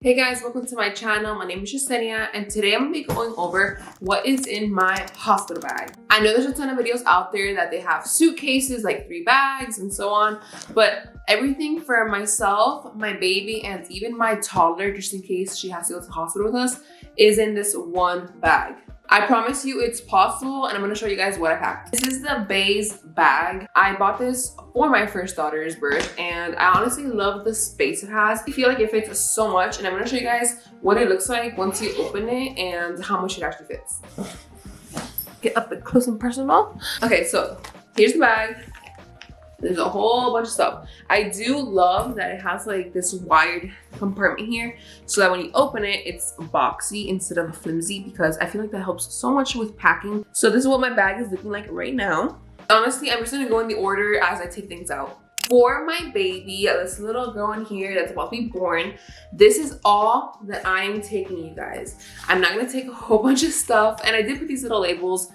Hey guys, welcome to my channel. My name is Yesenia, and today I'm gonna be going over what is in my hospital bag. I know there's a ton of videos out there that they have suitcases, like 3 bags and so on, but everything for myself, my baby, and even my toddler, just in case she has to go to the hospital with us, is in this one bag. I promise you it's possible, and I'm gonna show you guys what I packed. This is the Beis Bag. I bought this for my first daughter's birth, and I honestly love the space it has. I feel like it fits so much, and I'm gonna show you guys what it looks like once you open it and how much it actually fits. Get up close and personal. Okay, so here's the bag. There's a whole bunch of stuff. I do love that it has like this wired compartment here so that when you open it, it's boxy instead of flimsy, because I feel like that helps so much with packing. So this is what my bag is looking like right now. Honestly, I'm just gonna go in the order as I take things out. For my baby, this little girl in here that's about to be born, this is all that I am taking, you guys. I'm not gonna take a whole bunch of stuff, and I did put these little labels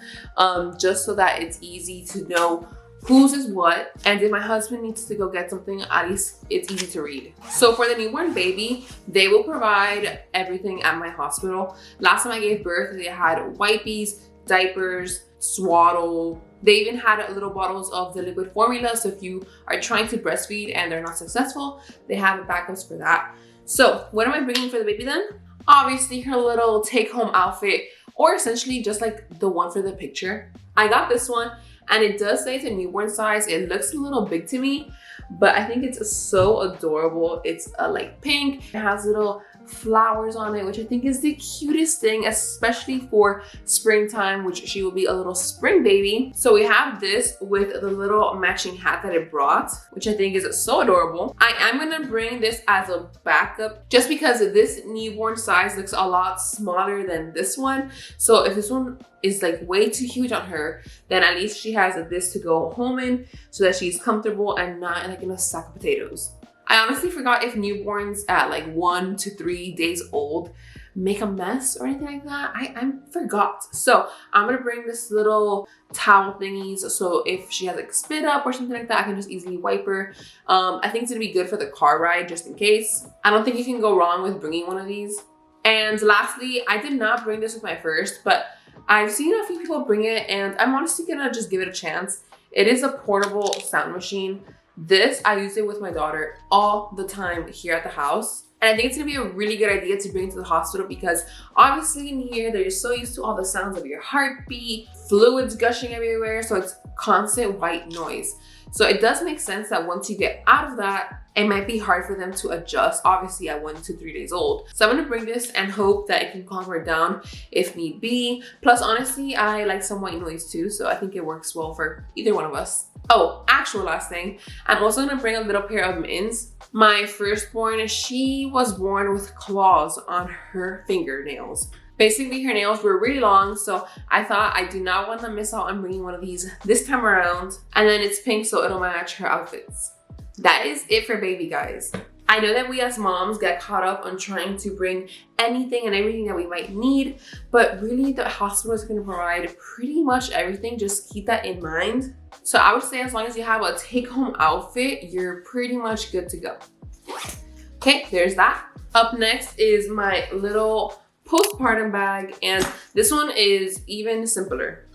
just so that it's easy to know whose is what, and if my husband needs to go get something, at least it's easy to read. So for the newborn baby, they will provide everything at my hospital. Last time I gave birth, they had wipes, diapers, swaddle. They even had little bottles of the liquid formula, so if you are trying to breastfeed and they're not successful, they have backups for that. So what am I bringing for the baby then? Obviously her little take-home outfit, or essentially just like the one for the picture. I got this one, and it does say it's a newborn size. It looks a little big to me, but I think it's so adorable. It's like pink. It has little flowers on it, which I think is the cutest thing, especially for springtime, which she will be a little spring baby. So we have this with the little matching hat that it brought, which I think is so adorable. I am gonna bring this as a backup just because this newborn size looks a lot smaller than this one. So if this one is like way too huge on her, then at least she has this to go home in so that she's comfortable and not like in a sack of potatoes. I honestly forgot if newborns at like 1 to 3 days old make a mess or anything like that. I forgot. So I'm gonna bring this little towel thingies, so if she has like spit up or something like that, I can just easily wipe her. I think it's gonna be good for the car ride just in case. I don't think you can go wrong with bringing one of these. And lastly, I did not bring this with my first, but I've seen a few people bring it, and I'm honestly gonna just give it a chance. It is a portable sound machine. This, I use it with my daughter all the time here at the house. And I think it's gonna be a really good idea to bring to the hospital, because obviously in here, they're so used to all the sounds of your heartbeat, fluids gushing everywhere, so it's constant white noise. So it does make sense that once you get out of that, it might be hard for them to adjust, obviously at 1 to 3 days old. So I'm gonna bring this and hope that it can calm her down if need be. Plus, honestly, I like some white noise too, so I think it works well for either one of us. Oh, actual last thing, I'm also gonna bring a little pair of mittens. My firstborn, she was born with claws on her fingernails. Basically, her nails were really long, so I thought I do not want to miss out on bringing one of these this time around. And then it's pink, so it'll match her outfits. That is it for baby, guys. I know that we as moms get caught up on trying to bring anything and everything that we might need, but really the hospital is going to provide pretty much everything. Just keep that in mind. So I would say as long as you have a take-home outfit, you're pretty much good to go. Okay, there's that. Up next is my little postpartum bag, and this one is even simpler.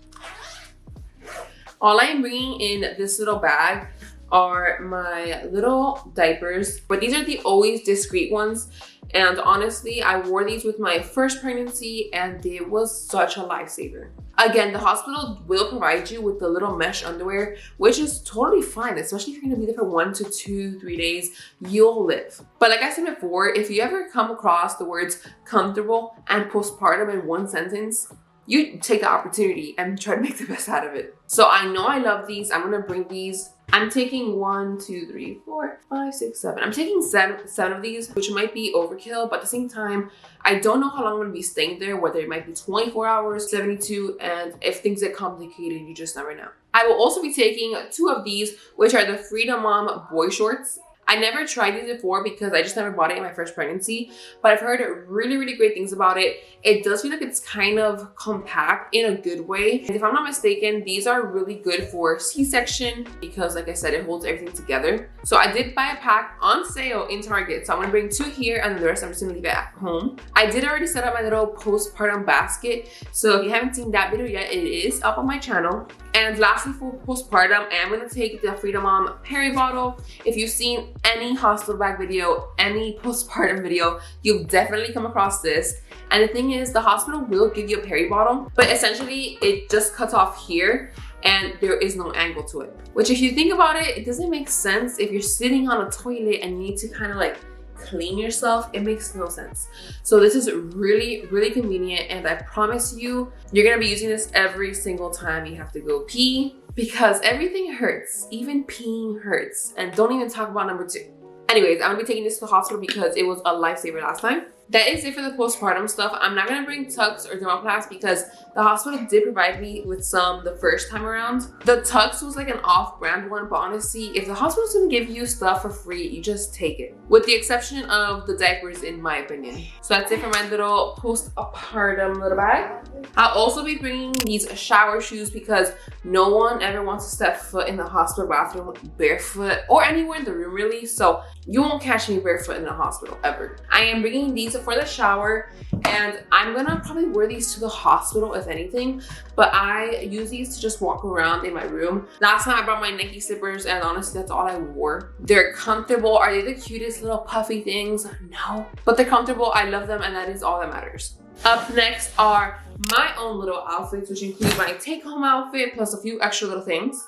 All I'm bringing in this little bag are my little diapers, but these are the always discreet ones. And honestly, I wore these with my first pregnancy, and it was such a lifesaver. Again, the hospital will provide you with the little mesh underwear, which is totally fine, especially if you're gonna be there for 1 to 2, 3 days, you'll live. But like I said before, if you ever come across the words comfortable and postpartum in one sentence, you take the opportunity and try to make the best out of it. So I know I love these. I'm gonna bring these. I'm taking 1, 2, 3, 4, 5, 6, 7. I'm taking seven of these, which might be overkill, but at the same time, I don't know how long I'm gonna be staying there, whether it might be 24 hours, 72, and if things get complicated, you just never know. I will also be taking 2 of these, which are the Freedom Mom boy shorts. I never tried these before because I just never bought it in my first pregnancy, but I've heard really, really great things about it. It does feel like it's kind of compact in a good way. And if I'm not mistaken, these are really good for C-section because like I said, it holds everything together. So I did buy a pack on sale in Target. So I'm gonna bring 2 here and the rest I'm just gonna leave it at home. I did already set up my little postpartum basket. So if you haven't seen that video yet, it is up on my channel. And lastly, for postpartum, I am gonna take the Freedom Mom Peri bottle. If you've seen any hospital bag video, any postpartum video, you've definitely come across this. And the thing is, the hospital will give you a Peri bottle, but essentially it just cuts off here and there is no angle to it. Which if you think about it, it doesn't make sense if you're sitting on a toilet and you need to kind of like clean yourself. It makes no sense. So this is really, really convenient, and I promise you, you're gonna be using this every single time you have to go pee because everything hurts. Even peeing hurts. And don't even talk about number 2. Anyways, I'm gonna be taking this to the hospital because it was a lifesaver last time. That is it for the postpartum stuff. I'm not gonna bring Tux or Dermoplast because the hospital did provide me with some the first time around. The Tux was like an off-brand one, but honestly, if the hospital's gonna give you stuff for free, you just take it. With the exception of the diapers, in my opinion. So that's it for my little postpartum little bag. I'll also be bringing these shower shoes because no one ever wants to step foot in the hospital bathroom barefoot or anywhere in the room really. So you won't catch me barefoot in the hospital ever. I am bringing these for the shower, and I'm gonna probably wear these to the hospital if anything, but I use these to just walk around in my room. Last time I brought my Nike slippers, and honestly that's all I wore. They're comfortable. Are they the cutest little puffy things? No, but they're comfortable. I love them, and that is all that matters. Up next are my own little outfits, which include my take-home outfit plus a few extra little things.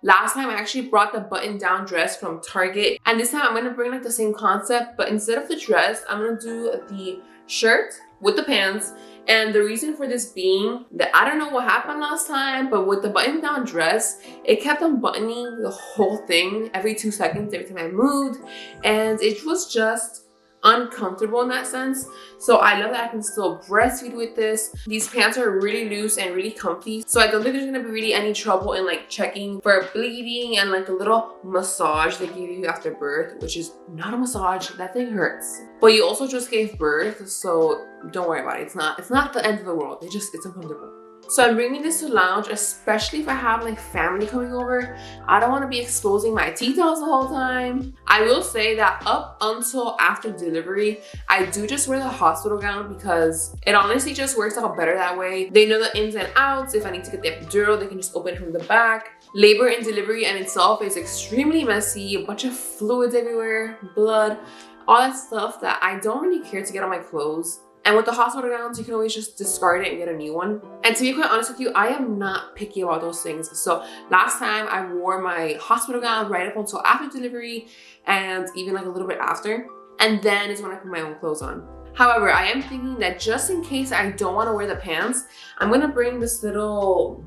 Last time I actually brought the button-down dress from Target, and this time I'm gonna bring like the same concept, but instead of the dress, I'm gonna do the shirt with the pants. And the reason for this being that I don't know what happened last time, but with the button-down dress, it kept unbuttoning the whole thing every 2 seconds every time I moved, and it was just uncomfortable in that sense. So I love that I can still breastfeed with this. These pants are really loose and really comfy, so I don't think there's gonna be really any trouble in like checking for bleeding and like the little massage they give you after birth, which is not a massage. That thing hurts, but you also just gave birth, so don't worry about it. It's not the end of the world. It's uncomfortable. So I'm bringing this to lounge, especially if I have like family coming over. I don't want to be exposing my T-tails the whole time. I will say that up until after delivery, I do just wear the hospital gown because it honestly just works out better that way. They know the ins and outs. If I need to get the epidural, they can just open it from the back. Labor and delivery in itself is extremely messy, a bunch of fluids everywhere, blood, all that stuff that I don't really care to get on my clothes. And with the hospital gowns, you can always just discard it and get a new one. And to be quite honest with you, I am not picky about those things. So last time I wore my hospital gown right up until after delivery and even like a little bit after. And then is when I put my own clothes on. However, I am thinking that just in case I don't want to wear the pants, I'm gonna bring this little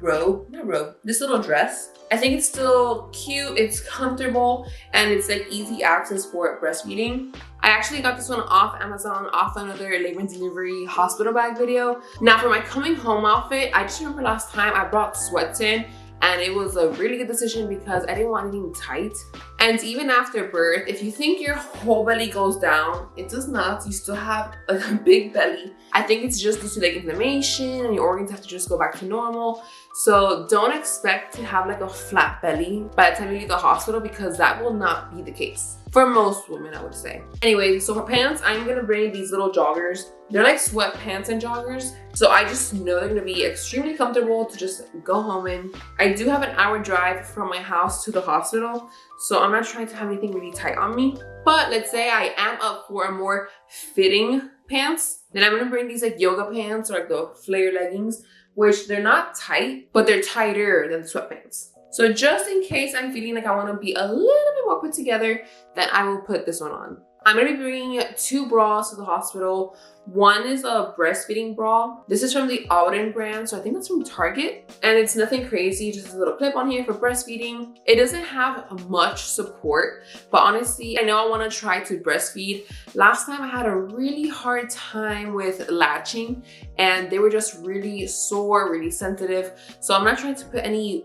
this little dress. I think it's still cute, it's comfortable, and it's like easy access for breastfeeding. I actually got this one off Amazon, off another labor and delivery hospital bag video. Now for my coming home outfit, I just remember last time I brought sweats in, and it was a really good decision because I didn't want anything tight. And even after birth, if you think your whole belly goes down, it does not. You still have a big belly. I think it's just due to like inflammation and your organs have to just go back to normal. So don't expect to have like a flat belly by the time you leave the hospital because that will not be the case. For most women, I would say. Anyway, so for pants, I'm gonna bring these little joggers. They're like sweatpants and joggers. So I just know they're gonna be extremely comfortable to just go home in. I do have an hour drive from my house to the hospital, so I'm not trying to have anything really tight on me. But let's say I am up for a more fitting pants, then I'm gonna bring these like yoga pants or like the flare leggings, which they're not tight, but they're tighter than the sweatpants. So just in case I'm feeling like I want to be a little bit more put together, then I will put this one on. I'm going to be bringing 2 bras to the hospital. One is a breastfeeding bra. This is from the Auden brand, so I think that's from Target. And it's nothing crazy, just a little clip on here for breastfeeding. It doesn't have much support, but honestly, I know I want to try to breastfeed. Last time I had a really hard time with latching, and they were just really sore, really sensitive. So I'm not trying to put any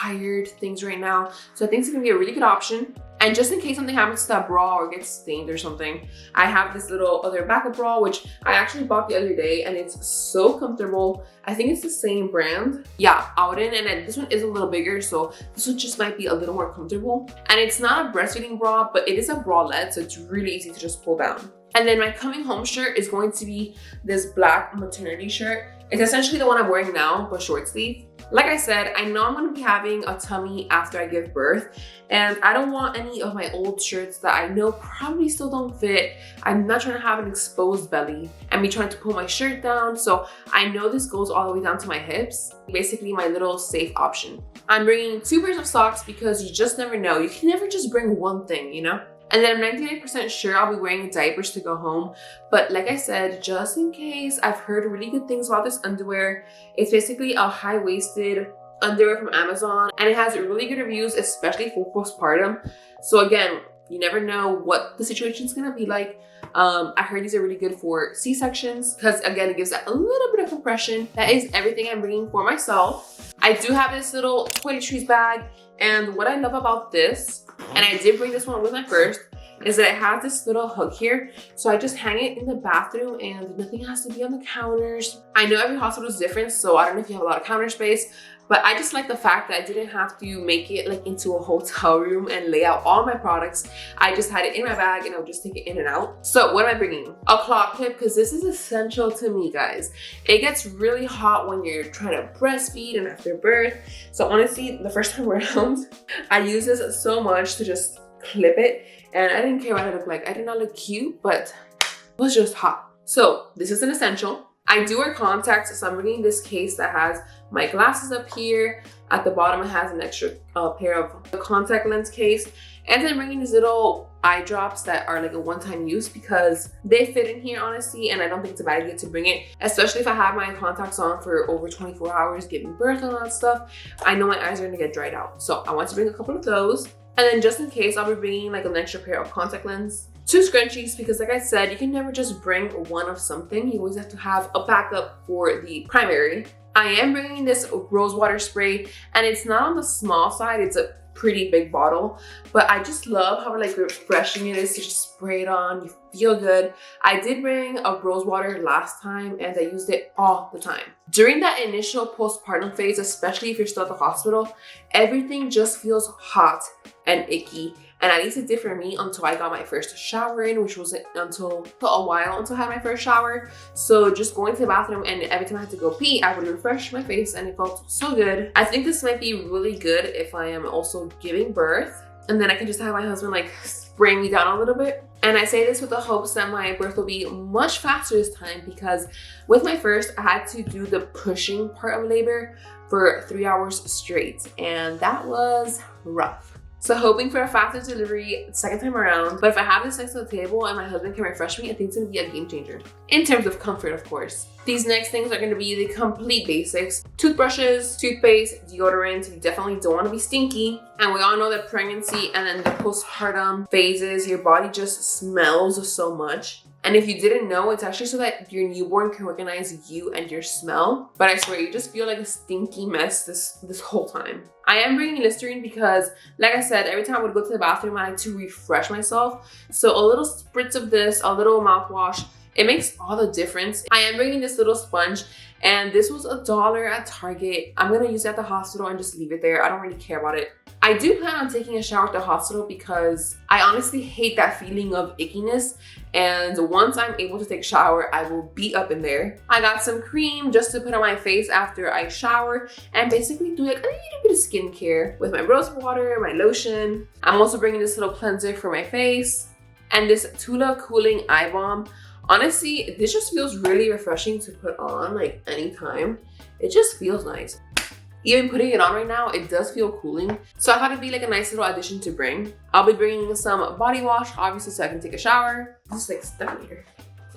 wired things right now. So I think it's going to be a really good option. And just in case something happens to that bra or gets stained or something, I have this little other backup bra, which I actually bought the other day, and it's so comfortable. I think it's the same brand. Yeah, Auden, and then this one is a little bigger, so this one just might be a little more comfortable. And it's not a breastfeeding bra, but it is a bralette, so it's really easy to just pull down. And then my coming home shirt is going to be this black maternity shirt. It's essentially the one I'm wearing now, but short sleeve. Like I said, I know I'm going to be having a tummy after I give birth, and I don't want any of my old shirts that I know probably still don't fit. I'm not trying to have an exposed belly and be trying to pull my shirt down, so I know this goes all the way down to my hips. Basically my little safe option. I'm bringing 2 pairs of socks because you just never know. You can never just bring one thing, you know? And then I'm 99% sure I'll be wearing diapers to go home. But like I said, just in case, I've heard really good things about this underwear. It's basically a high-waisted underwear from Amazon, and it has really good reviews, especially for postpartum. So again, you never know what the situation's gonna be like. I heard these are really good for C-sections because again, it gives that a little bit of compression. That is everything I'm bringing for myself. I do have this little Toiletries bag, and what I love about this, and I did bring this one with my first, is that it has this little hook here. So I just hang it in the bathroom and nothing has to be on the counters. I know every hospital is different, so I don't know if you have a lot of counter space, but I just like the fact that I didn't have to make it like into a hotel room and lay out all my products. I just had it in my bag and I would just take it in and out. So what am I bringing? A cloth clip, because this is essential to me, guys. It gets really hot when you're trying to breastfeed and after birth. So honestly, the first time around, I use this so much to just clip it. And I didn't care what I looked like. I did not look cute, but it was just hot. So this is an essential. I do wear contacts, so I'm bringing this case that has my glasses up here. At the bottom, it has an extra pair of the contact lens case. And then I'm bringing these little eye drops that are like a one-time use because they fit in here, honestly, and I don't think it's a bad idea to bring it, especially if I have my contacts on for over 24 hours, giving birth and all that stuff. I know my eyes are gonna get dried out. So I want to bring a couple of those. And then just in case, I'll be bringing like an extra pair of contact lens. 2 scrunchies, because like I said, you can never just bring one of something. You always have to have a backup for the primary. I am bringing this rose water spray, and it's not on the small side. It's a pretty big bottle, but I just love how like refreshing it is to just spray it on. You feel good. I did bring a rose water last time and I used it all the time. During that initial postpartum phase, especially if you're still at the hospital, everything just feels hot and icky. And at least it did for me until I got my first shower in, which wasn't until a while until I had my first shower. So just going to the bathroom, and every time I had to go pee, I would refresh my face and it felt so good. I think this might be really good if I am also giving birth, and then I can just have my husband like spray me down a little bit. And I say this with the hopes that my birth will be much faster this time, because with my first, I had to do the pushing part of labor for 3 hours straight, and that was rough. So hoping for a faster delivery second time around, but if I have this next to the table and my husband can refresh me, I think it's gonna be a game changer. In terms of comfort, of course. These next things are gonna be the complete basics. Toothbrushes, toothpaste, deodorant. You definitely don't wanna be stinky. And we all know that pregnancy and then the postpartum phases, your body just smells so much. And if you didn't know, it's actually so that your newborn can recognize you and your smell. But I swear, you just feel like a stinky mess this whole time. I am bringing Listerine because, like I said, every time I would go to the bathroom, I like to refresh myself. So a little spritz of this, a little mouthwash, it makes all the difference. I am bringing this little sponge, and this was $1 at Target. I'm gonna use it at the hospital and just leave it there. I don't really care about it. I do plan on taking a shower at the hospital because I honestly hate that feeling of ickiness. And once I'm able to take a shower, I will be up in there. I got some cream just to put on my face after I shower and basically do like a little bit of skincare with my rose water, my lotion. I'm also bringing this little cleanser for my face and this Tula Cooling Eye Balm. Honestly, this just feels really refreshing to put on like anytime. It just feels nice. Even putting it on right now, it does feel cooling. So I thought it'd be like a nice little addition to bring. I'll be bringing some body wash, obviously, so I can take a shower. Just like stuff here.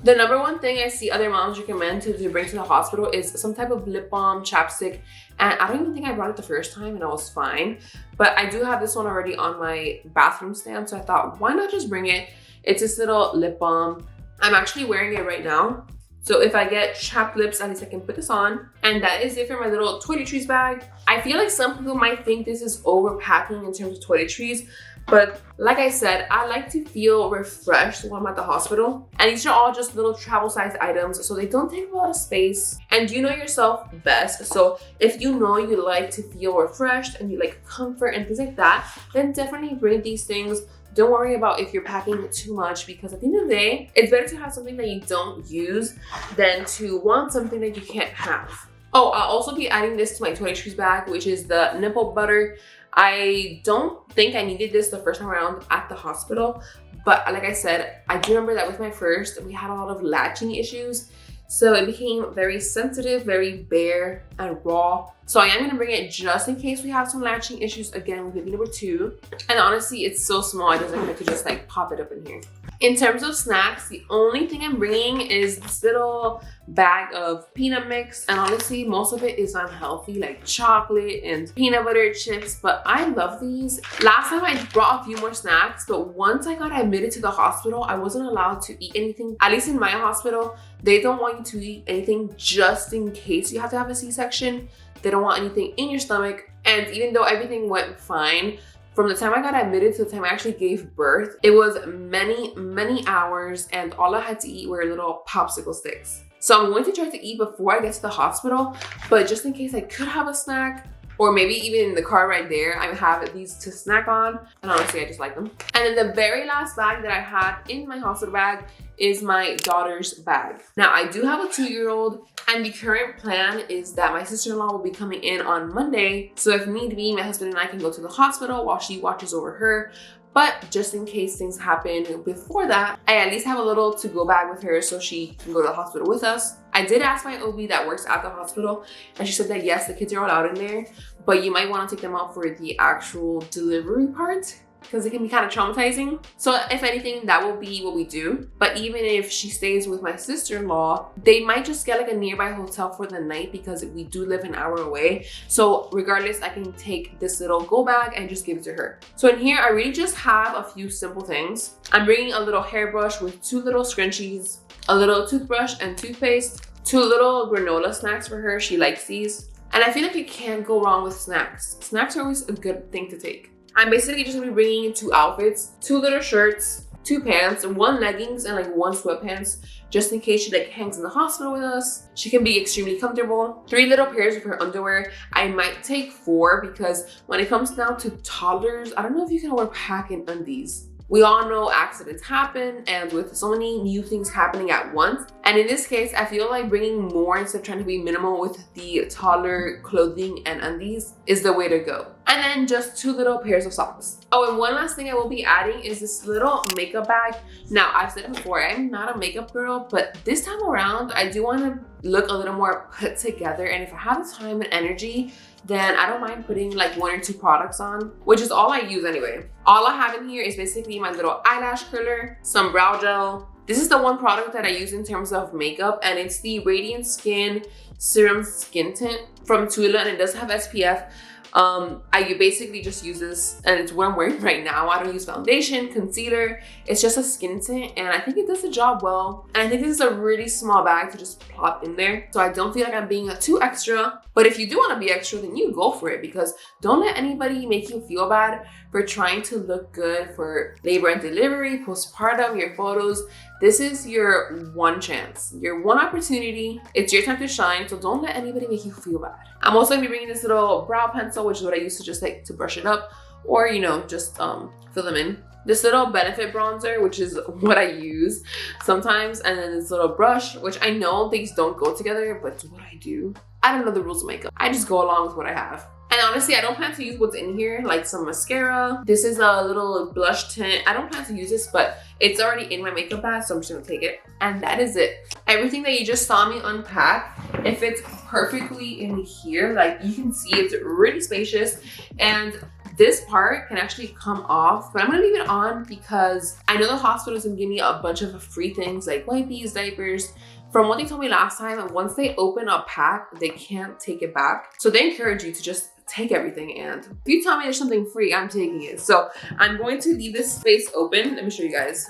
The number one thing I see other moms recommend to bring to the hospital is some type of lip balm, chapstick. And I don't even think I brought it the first time and I was fine. But I do have this one already on my bathroom stand. So I thought, why not just bring it? It's this little lip balm. I'm actually wearing it right now. So if I get chapped lips, at least I can put this on. And that is it for my little Toiletries bag. I feel like some people might think this is overpacking in terms of toiletries, But like I said, I like to feel refreshed when I'm at the hospital. And these are all just little travel size items, so they don't take a lot of space. And you know yourself best. So if you know you like to feel refreshed and you like comfort and things like that, then definitely bring these things. Don't worry about if you're packing too much, because at the end of the day, it's better to have something that you don't use than to want something that you can't have. Oh, I'll also be adding this to my Toiletries bag, which is the nipple butter. I don't think I needed this the first time around at the hospital, but like I said, I do remember that with my first, we had a lot of latching issues. So it became very sensitive, very bare and raw. So I am gonna bring it just in case we have some latching issues again with baby number 2. And honestly, it's so small, I just like I could just like pop it up in here. In terms of snacks, the only thing I'm bringing is this little bag of peanut mix. And honestly, most of it is unhealthy, like chocolate and peanut butter chips, but I love these. Last time I brought a few more snacks, but once I got admitted to the hospital, I wasn't allowed to eat anything. At least in my hospital, they don't want you to eat anything just in case you have to have a C-section. They don't want anything in your stomach. And even though everything went fine, from the time I got admitted to the time I actually gave birth, it was many hours, and all I had to eat were little popsicle sticks. So I'm going to try to eat before I get to the hospital, but just in case I could have a snack, or maybe even in the car right there, I have these to snack on. And honestly, I just like them. And then the very last bag that I had in my hospital bag is my daughter's bag. Now, I do have a 2-year-old, and the current plan is that my sister-in-law will be coming in on Monday. So if need be, my husband and I can go to the hospital while she watches over her. But just in case things happen before that, I at least have a little to-go bag with her so she can go to the hospital with us. I did ask my OB that works at the hospital, and she said that yes, the kids are allowed in there, but you might want to take them out for the actual delivery part, because it can be kind of traumatizing. So if anything, that will be what we do. But even if she stays with my sister-in-law, they might just get like a nearby hotel for the night, because we do live an hour away. So regardless, I can take this little go bag and just give it to her. So in here, I really just have a few simple things. I'm bringing a little hairbrush with 2 little scrunchies, a little toothbrush and toothpaste, 2 little granola snacks for her. She likes these. And I feel like you can't go wrong with snacks. Snacks are always a good thing to take. I'm basically just gonna be bringing 2 outfits, 2 little shirts, 2 pants, 1 leggings, and like 1 sweatpants, just in case she like hangs in the hospital with us. She can be extremely comfortable. 3 little pairs of her underwear. I might take 4, because when it comes down to toddlers, I don't know if you can overpack in undies. We all know accidents happen, and with so many new things happening at once. And in this case, I feel like bringing more instead of trying to be minimal with the toddler clothing and undies is the way to go. And then just 2 little pairs of socks. Oh, and one last thing I will be adding is this little makeup bag. Now, I've said it before, I'm not a makeup girl, but this time around, I do want to look a little more put together. And if I have the time and energy, then I don't mind putting like 1 or 2 products on, which is all I use anyway. All I have in here is basically my little eyelash curler, some brow gel. This is the one product that I use in terms of makeup, and it's the Radiant Skin Serum Skin Tint from Tula, and it does have SPF. I basically just use this, and it's what I'm wearing right now. I don't use foundation, concealer. It's just a skin tint, and I think it does the job well. And I think this is a really small bag to just plop in there, so I don't feel like I'm being too extra. But if you do want to be extra, then you go for it, because don't let anybody make you feel bad for trying to look good for labor and delivery, postpartum, your photos. This is your one chance, your one opportunity. It's your time to shine, so don't let anybody make you feel bad. I'm also gonna be bringing this little brow pencil, which is what I use to just like to brush it up, or you know, just fill them in. This little Benefit bronzer, which is what I use sometimes, and then this little brush, which I know things don't go together, but it's what I do. I don't know the rules of makeup. I just go along with what I have. And honestly, I don't plan to use what's in here, like some mascara. This is a little blush tint. I don't plan to use this, but it's already in my makeup bag, so I'm just gonna take it. And that is it. Everything that you just saw me unpack, it fits perfectly in here. Like you can see, it's really spacious. And this part can actually come off, but I'm gonna leave it on because I know the hospital's gonna give me a bunch of free things like wipes, diapers. From what they told me last time, once they open a pack, they can't take it back. So they encourage you to just take everything, and if you tell me there's something free, I'm taking it. So I'm going to leave this space open. Let me show you guys.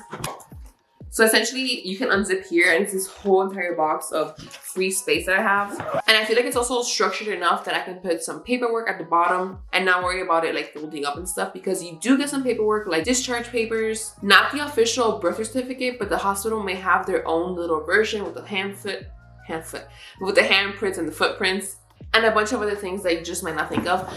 So essentially you can unzip here and it's this whole entire box of free space that I have. And I feel like it's also structured enough that I can put some paperwork at the bottom and not worry about it like folding up and stuff, because you do get some paperwork like discharge papers, not the official birth certificate, but the hospital may have their own little version with the with the handprints and the footprints and a bunch of other things that you just might not think of.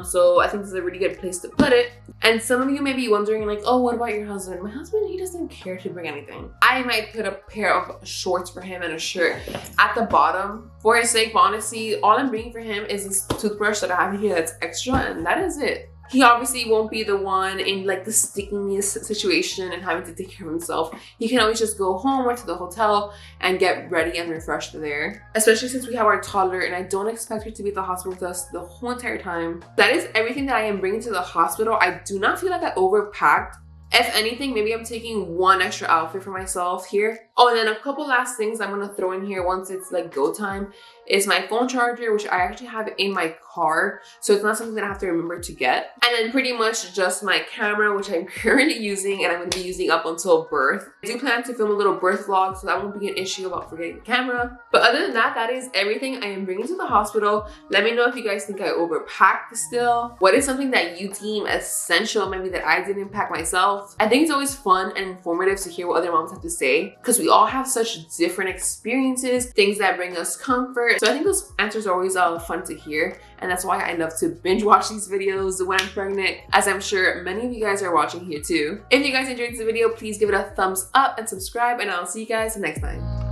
So I think this is a really good place to put it. And some of you may be wondering like, oh, what about your husband? My husband, he doesn't care to bring anything. I might put a pair of shorts for him and a shirt at the bottom for his sake, but honestly, all I'm bringing for him is this toothbrush that I have here that's extra, and that is it. He obviously won't be the one in like the stickiness situation and having to take care of himself. He can always just go home or to the hotel and get ready and refreshed there. Especially since we have our toddler and I don't expect her to be at the hospital with us the whole entire time. That is everything that I am bringing to the hospital. I do not feel like I overpacked. If anything, maybe I'm taking one extra outfit for myself here. Oh, and then a couple last things I'm gonna throw in here once it's like go time is my phone charger, which I actually have in my car. So it's not something that I have to remember to get. And then pretty much just my camera, which I'm currently using and I'm gonna be using up until birth. I do plan to film a little birth vlog, so that won't be an issue about forgetting the camera. But other than that, that is everything I am bringing to the hospital. Let me know if you guys think I overpacked still. What is something that you deem essential, maybe that I didn't pack myself? I think it's always fun and informative to hear what other moms have to say, because we all have such different experiences, things that bring us comfort. So I think those answers are always fun to hear, and that's why I love to binge watch these videos when I'm pregnant, as I'm sure many of you guys are watching here too. If you guys enjoyed this video, please give it a thumbs up and subscribe, and I'll see you guys next time.